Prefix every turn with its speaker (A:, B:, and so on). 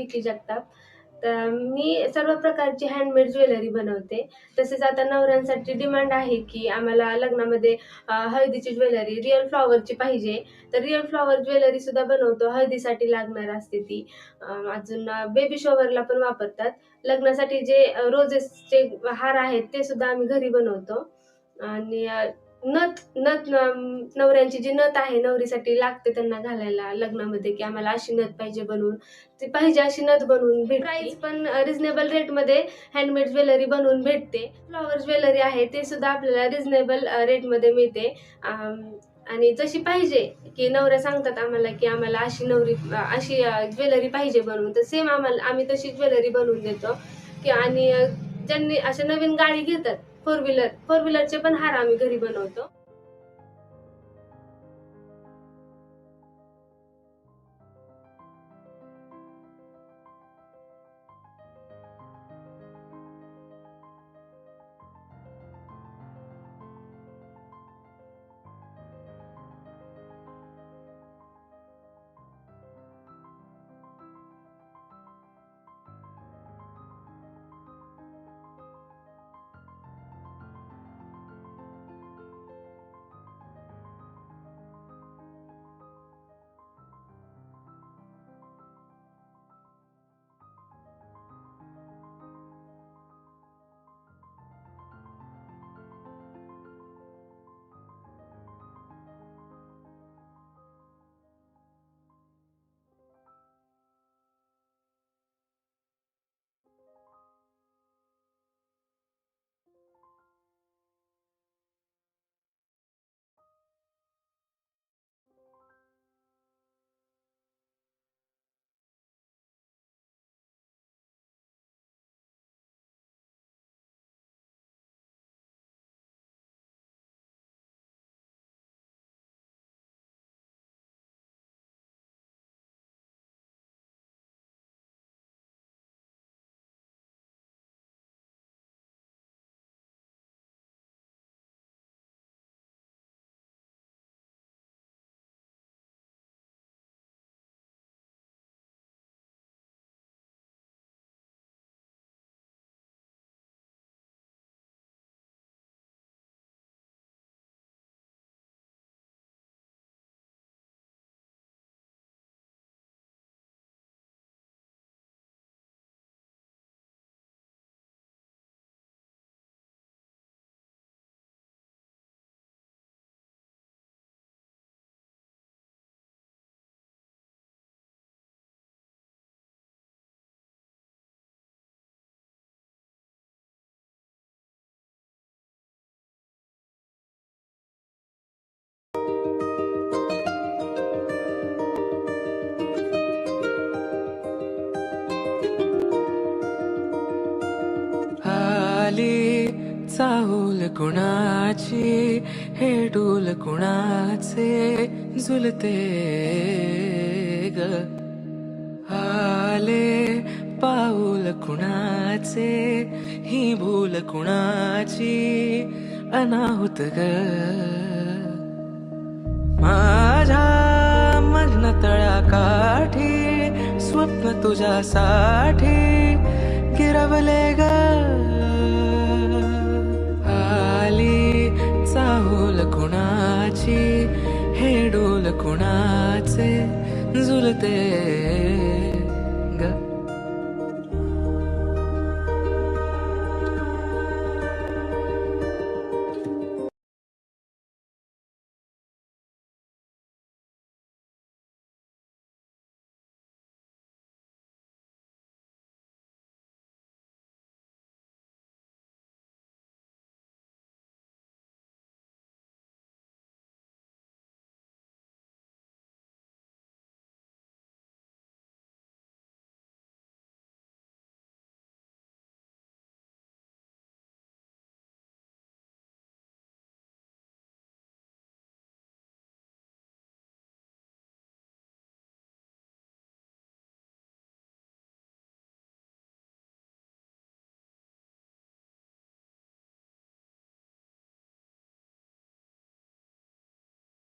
A: प्रीती जगताप. तर मी सर्व प्रकारची हँडमेड ज्वेलरी बनवते. तसेच आता नवऱ्यांसाठी डिमांड आहे, की आम्हाला लग्नामध्ये हळदीची ज्वेलरी रिअल फ्लॉवरची पाहिजे. तर रिअल फ्लॉवर ज्वेलरीसुद्धा बनवतो. हळदीसाठी लागणार असते ती. अजून बेबी शॉवरला पण वापरतात. लग्नासाठी जे रोजेसचे हार आहेत, ते सुद्धा आम्ही घरी बनवतो. आणि नथ नथ नवऱ्यांची जी नथ आहे, नवरीसाठी लागते त्यांना घालायला लग्नामध्ये, की आम्हाला अशी नथ पाहिजे बनवून. ती पाहिजे अशी नथ बनवून भेटते. प्राईस पण रिझनेबल रेटमध्ये हँडमेड ज्वेलरी बनवून भेटते. फ्लॉवर ज्वेलरी आहे, ते सुद्धा आपल्याला रिझनेबल रेटमध्ये मिळते. आणि जशी पाहिजे, की नवऱ्या सांगतात आम्हाला, की आम्हाला अशी ज्वेलरी पाहिजे बनवून, तर सेम आम्ही तशी ज्वेलरी बनवून देतो. की आणि ज्यांनी अशा नवीन गाडी घेतात, फोर व्हीलरचे पण हार आम्ही घरी बनवतो.
B: आली चाहूल कुणाची, हे डोल कुणाचे झुलते ग. आले पाऊल कुणाचे, ही भूल कुणाची अनाहुत ग. माझ्या मग्न तळाकाठी स्वप्न तुझ्यासाठी